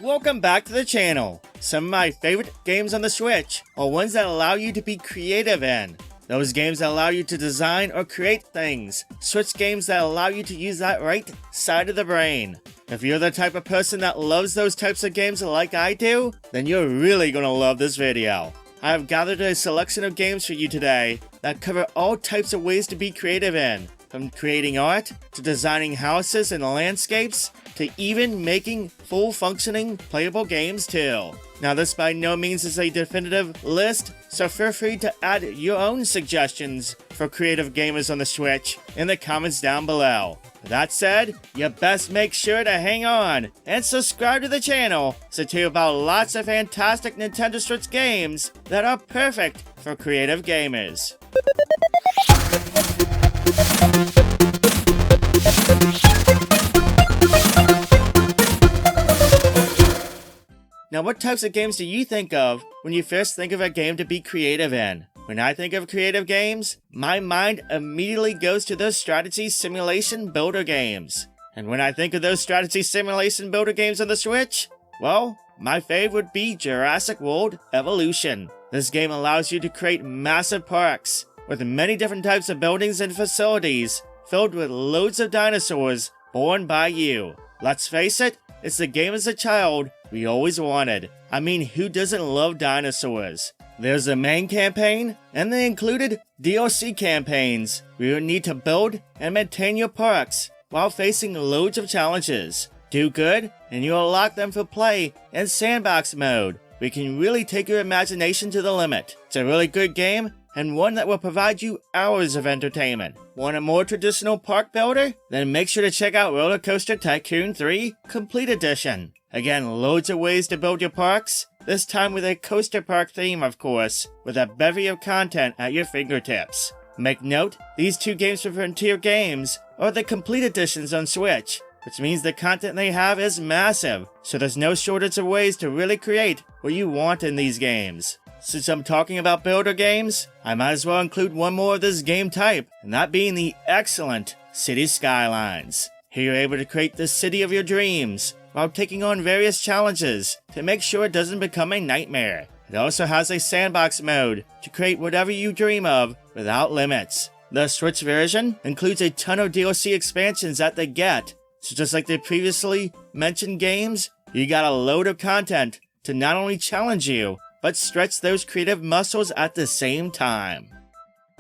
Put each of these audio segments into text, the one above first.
Welcome back to the channel. Some of my favorite games on the Switch are ones that allow you to be creative in. Those games that allow you to design or create things. Switch games that allow you to use that right side of the brain. If you're the type of person that loves those types of games like I do, then you're really gonna love this video. I have gathered a selection of games for you today that cover all types of ways to be creative in. From creating art, to designing houses and landscapes, to even making full-functioning playable games too. Now this by no means is a definitive list, so feel free to add your own suggestions for creative gamers on the Switch in the comments down below. That said, you best make sure to hang on and subscribe to the channel to tell you about lots of fantastic Nintendo Switch games that are perfect for creative gamers. Now, what types of games do you think of when you first think of a game to be creative in? When I think of creative games, my mind immediately goes to those strategy simulation builder games. And when I think of those strategy simulation builder games on the Switch, well, my fave would be Jurassic World Evolution. This game allows you to create massive parks with many different types of buildings and facilities filled with loads of dinosaurs born by you. Let's face it, it's the game as a child we always wanted. I mean, who doesn't love dinosaurs? There's the main campaign and the included DLC campaigns where you need to build and maintain your parks while facing loads of challenges. Do good and you'll unlock them for play in sandbox mode. We can really take your imagination to the limit. It's a really good game and one that will provide you hours of entertainment. Want a more traditional park builder? Then make sure to check out RollerCoaster Tycoon 3 Complete Edition. Again, loads of ways to build your parks, this time with a coaster park theme of course, with a bevy of content at your fingertips. Make note, these two games for Frontier Games are the Complete Editions on Switch, which means the content they have is massive, so there's no shortage of ways to really create what you want in these games. Since I'm talking about builder games, I might as well include one more of this game type, and that being the excellent City Skylines. Here you're able to create the city of your dreams, while taking on various challenges to make sure it doesn't become a nightmare. It also has a sandbox mode to create whatever you dream of without limits. The Switch version includes a ton of DLC expansions that they get, so just like the previously mentioned games, you got a load of content to not only challenge you, but stretch those creative muscles at the same time.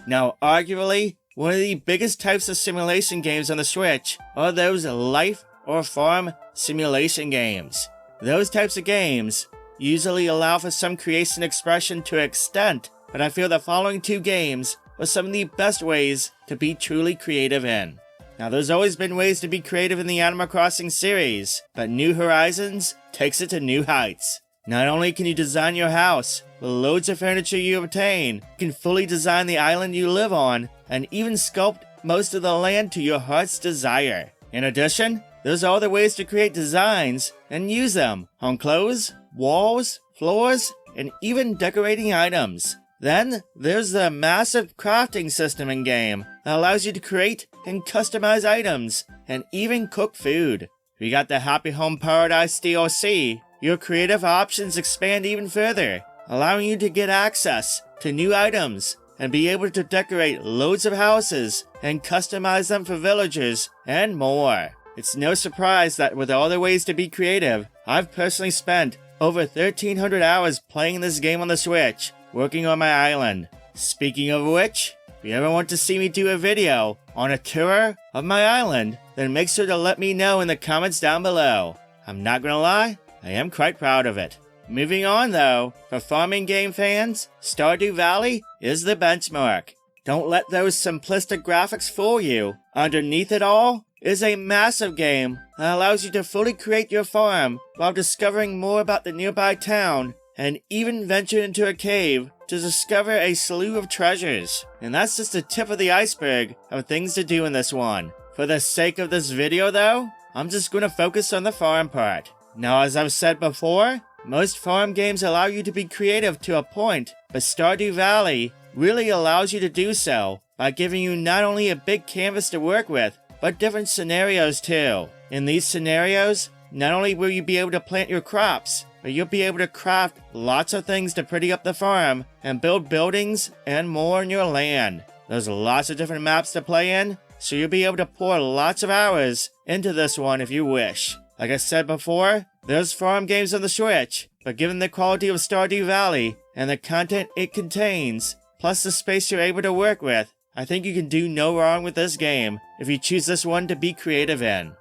Now, arguably, one of the biggest types of simulation games on the Switch are those life or farm simulation games. Those types of games usually allow for some creation expression to an extent, but I feel the following two games are some of the best ways to be truly creative in. Now, there's always been ways to be creative in the Animal Crossing series, but New Horizons takes it to new heights. Not only can you design your house with loads of furniture you obtain, you can fully design the island you live on, and even sculpt most of the land to your heart's desire. In addition, there's other ways to create designs and use them on clothes, walls, floors, and even decorating items. Then, there's the massive crafting system in-game that allows you to create and customize items, and even cook food. We got the Happy Home Paradise DLC. Your creative options expand even further, allowing you to get access to new items and be able to decorate loads of houses and customize them for villagers and more. It's no surprise that with all the ways to be creative, I've personally spent over 1,300 hours playing this game on the Switch, working on my island. Speaking of which, if you ever want to see me do a video on a tour of my island, then make sure to let me know in the comments down below. I'm not gonna lie, I am quite proud of it. Moving on though, for farming game fans, Stardew Valley is the benchmark. Don't let those simplistic graphics fool you. Underneath it all is a massive game that allows you to fully create your farm while discovering more about the nearby town and even venture into a cave to discover a slew of treasures. And that's just the tip of the iceberg of things to do in this one. For the sake of this video though, I'm just gonna focus on the farm part. Now, as I've said before, most farm games allow you to be creative to a point, but Stardew Valley really allows you to do so by giving you not only a big canvas to work with, but different scenarios too. In these scenarios, not only will you be able to plant your crops, but you'll be able to craft lots of things to pretty up the farm and build buildings and more on your land. There's lots of different maps to play in, so you'll be able to pour lots of hours into this one if you wish. Like I said before, there's farm games on the Switch, but given the quality of Stardew Valley and the content it contains, plus the space you're able to work with, I think you can do no wrong with this game if you choose this one to be creative in.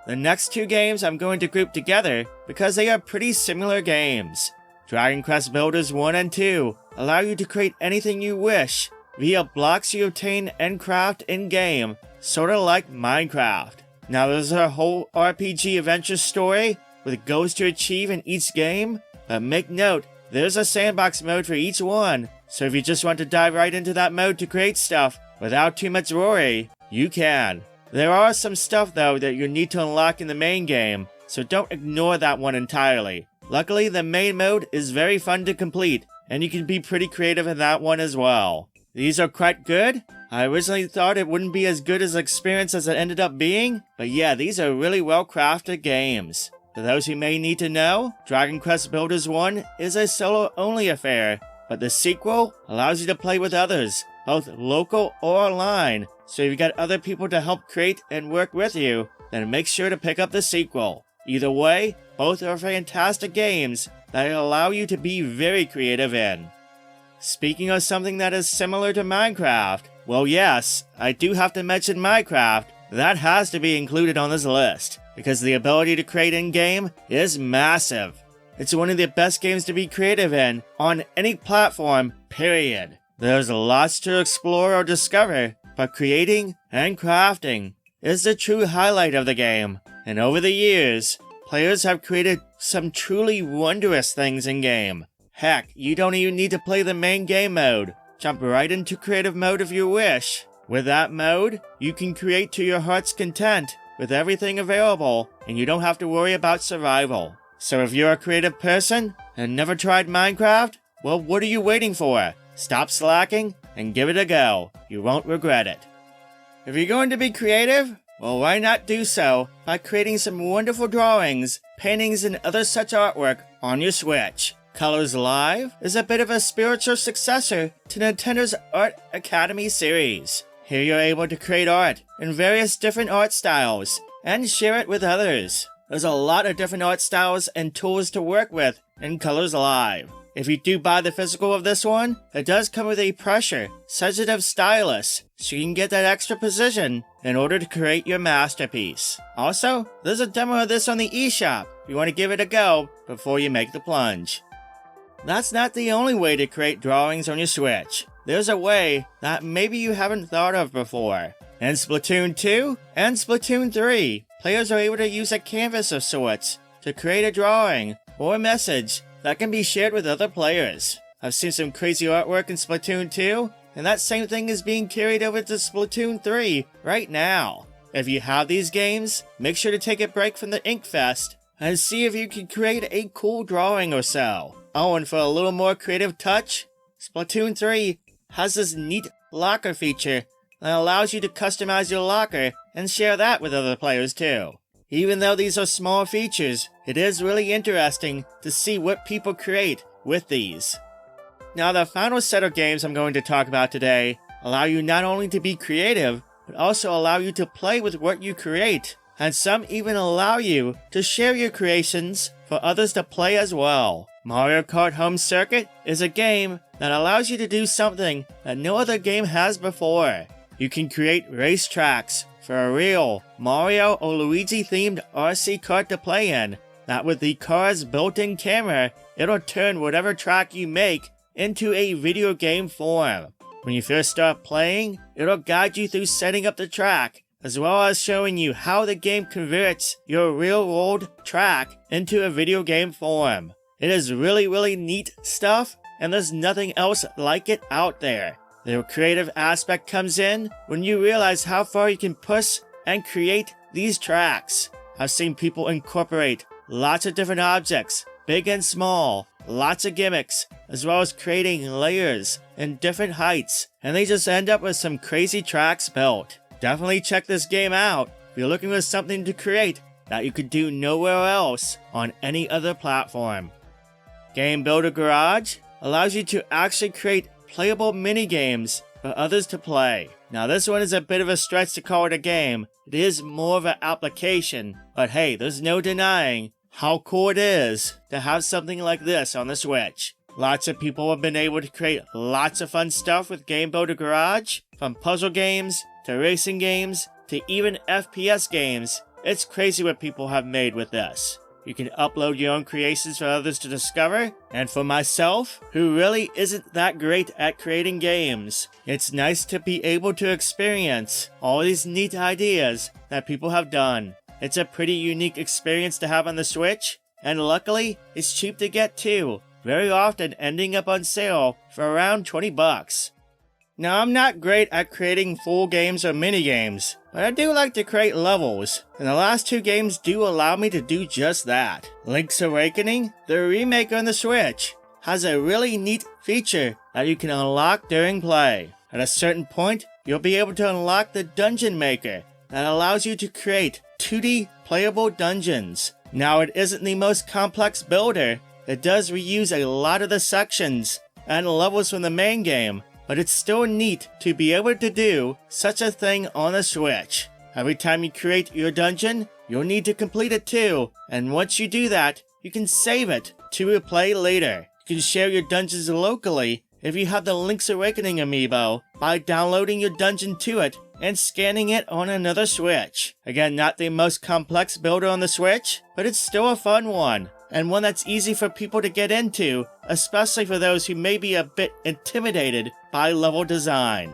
The next two games I'm going to group together because they are pretty similar games. Dragon Quest Builders 1 and 2 allow you to create anything you wish via blocks you obtain and craft in-game, sorta like Minecraft. Now there's a whole RPG adventure story with goals to achieve in each game, but make note, there's a sandbox mode for each one, so if you just want to dive right into that mode to create stuff without too much worry, you can. There are some stuff though that you need to unlock in the main game, so don't ignore that one entirely. Luckily, the main mode is very fun to complete, and you can be pretty creative in that one as well. These are quite good. I originally thought it wouldn't be as good as experience as it ended up being, but yeah, these are really well crafted games. For those who may need to know, Dragon Quest Builders 1 is a solo-only affair, but the sequel allows you to play with others, both local or online, so if you got other people to help create and work with you, then make sure to pick up the sequel. Either way, both are fantastic games that allow you to be very creative in. Speaking of something that is similar to Minecraft, well yes, I do have to mention Minecraft. That has to be included on this list, because the ability to create in-game is massive. It's one of the best games to be creative in, on any platform, period. There's lots to explore or discover, but creating and crafting is the true highlight of the game. And over the years, players have created some truly wondrous things in-game. Heck, you don't even need to play the main game mode. Jump right into creative mode if you wish. With that mode, you can create to your heart's content with everything available, and you don't have to worry about survival. So if you're a creative person and never tried Minecraft, well, what are you waiting for? Stop slacking and give it a go. You won't regret it. If you're going to be creative, well, why not do so by creating some wonderful drawings, paintings, and other such artwork on your Switch. Colors Live is a bit of a spiritual successor to Nintendo's Art Academy series. Here you're able to create art in various different art styles and share it with others. There's a lot of different art styles and tools to work with in Colors Live. If you do buy the physical of this one, it does come with a pressure sensitive stylus, so you can get that extra precision in order to create your masterpiece. Also, there's a demo of this on the eShop if you want to give it a go before you make the plunge. That's not the only way to create drawings on your Switch. There's a way that maybe you haven't thought of before. In Splatoon 2 and Splatoon 3, players are able to use a canvas of sorts to create a drawing or a message that can be shared with other players. I've seen some crazy artwork in Splatoon 2, and that same thing is being carried over to Splatoon 3 right now. If you have these games, make sure to take a break from the Inkfest and see if you can create a cool drawing or so. Oh, and for a little more creative touch, Splatoon 3 has this neat locker feature that allows you to customize your locker and share that with other players too. Even though these are small features, it is really interesting to see what people create with these. Now, the final set of games I'm going to talk about today allow you not only to be creative, but also allow you to play with what you create, and some even allow you to share your creations for others to play as well. Mario Kart Home Circuit is a game that allows you to do something that no other game has before. You can create race tracks for a real Mario or Luigi themed RC kart to play in, that with the car's built-in camera, it'll turn whatever track you make into a video game form. When you first start playing, it'll guide you through setting up the track, as well as showing you how the game converts your real-world track into a video game form. It is really neat stuff, and there's nothing else like it out there. The creative aspect comes in when you realize how far you can push and create these tracks. I've seen people incorporate lots of different objects, big and small, lots of gimmicks, as well as creating layers in different heights, and they just end up with some crazy tracks built. Definitely check this game out if you're looking for something to create that you could do nowhere else on any other platform. Game Builder Garage allows you to actually create playable mini-games for others to play. Now this one is a bit of a stretch to call it a game. It is more of an application, but hey, there's no denying how cool it is to have something like this on the Switch. Lots of people have been able to create lots of fun stuff with Game Builder Garage, from puzzle games, to racing games, to even FPS games. It's crazy what people have made with this. You can upload your own creations for others to discover, and for myself, who really isn't that great at creating games, it's nice to be able to experience all these neat ideas that people have done. It's a pretty unique experience to have on the Switch, and luckily, it's cheap to get too, very often ending up on sale for around 20 bucks. Now, I'm not great at creating full games or mini-games, but I do like to create levels, and the last two games do allow me to do just that. Link's Awakening, the remake on the Switch, has a really neat feature that you can unlock during play. At a certain point, you'll be able to unlock the Dungeon Maker that allows you to create 2D playable dungeons. Now, it isn't the most complex builder. It does reuse a lot of the sections and levels from the main game, but it's still neat to be able to do such a thing on the Switch. Every time you create your dungeon, you'll need to complete it too, and once you do that, you can save it to replay later. You can share your dungeons locally if you have the Link's Awakening amiibo by downloading your dungeon to it and scanning it on another Switch. Again, not the most complex builder on the Switch, but it's still a fun one, and one that's easy for people to get into, especially for those who may be a bit intimidated by level design.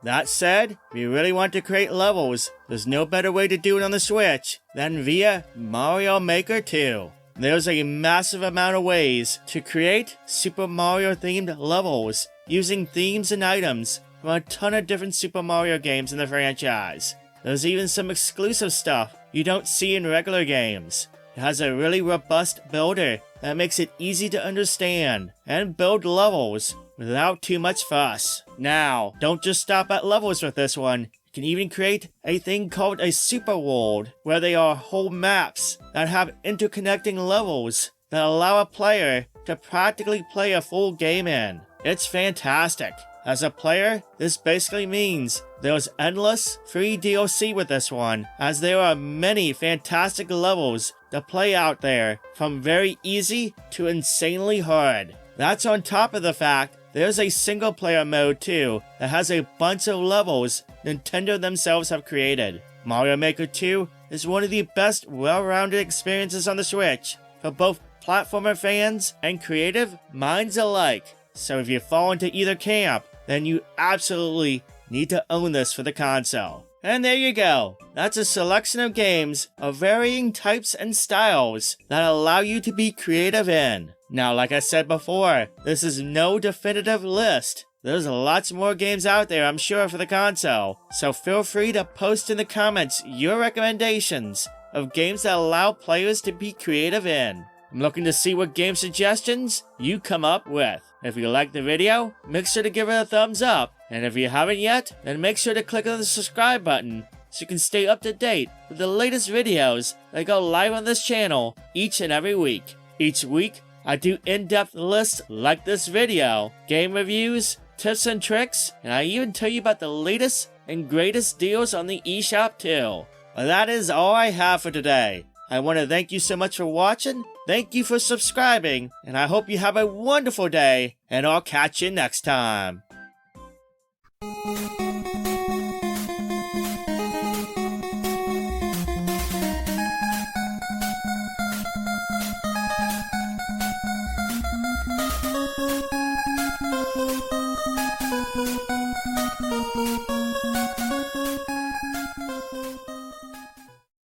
That said, if you really want to create levels, there's no better way to do it on the Switch than via Mario Maker 2. There's a massive amount of ways to create Super Mario themed levels using themes and items from a ton of different Super Mario games in the franchise. There's even some exclusive stuff you don't see in regular games. It has a really robust builder that makes it easy to understand and build levels without too much fuss. Now, don't just stop at levels with this one. You can even create a thing called a super world, where they are whole maps that have interconnecting levels that allow a player to practically play a full game in. It's fantastic. As a player, this basically means there's endless free DLC with this one, as there are many fantastic levels to play out there, from very easy to insanely hard. That's on top of the fact there's a single player mode too that has a bunch of levels Nintendo themselves have created. Mario Maker 2 is one of the best well-rounded experiences on the Switch for both platformer fans and creative minds alike. So if you fall into either camp, then you absolutely need to own this for the console. And there you go. That's a selection of games of varying types and styles that allow you to be creative in. Now, like I said before, this is no definitive list. There's lots more games out there, I'm sure, for the console. So feel free to post in the comments your recommendations of games that allow players to be creative in. I'm looking to see what game suggestions you come up with. If you liked the video, make sure to give it a thumbs up. And if you haven't yet, then make sure to click on the subscribe button so you can stay up to date with the latest videos that go live on this channel each and every week. Each week, I do in-depth lists like this video, game reviews, tips and tricks, and I even tell you about the latest and greatest deals on the eShop too. Well, that is all I have for today. I want to thank you so much for watching, thank you for subscribing, and I hope you have a wonderful day, and I'll catch you next time.